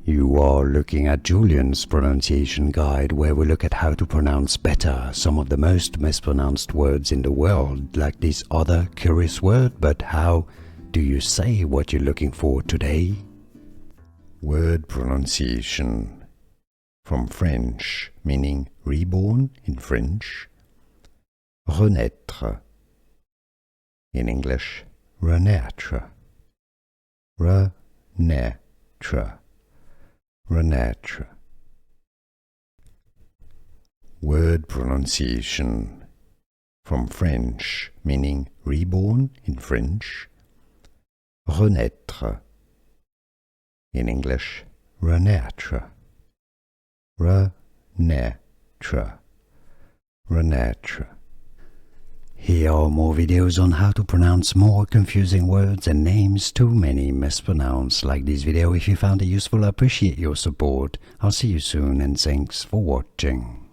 You are looking at Julian's pronunciation guide, where we look at how to pronounce better some of the most mispronounced words in the world, like this other curious word. But how do you say what you're looking for today? Word pronunciation. From French, meaning reborn in French. Renaitre. In English, renaitre. Renaitre. Renaitre. Word pronunciation. From French, meaning reborn in French. Renaitre. In English, renaitre. Renaitre. Renaitre. Here are more videos on how to pronounce more confusing words and names too many mispronounced. Like this video if you found it useful. I appreciate your support. I'll see you soon and thanks for watching.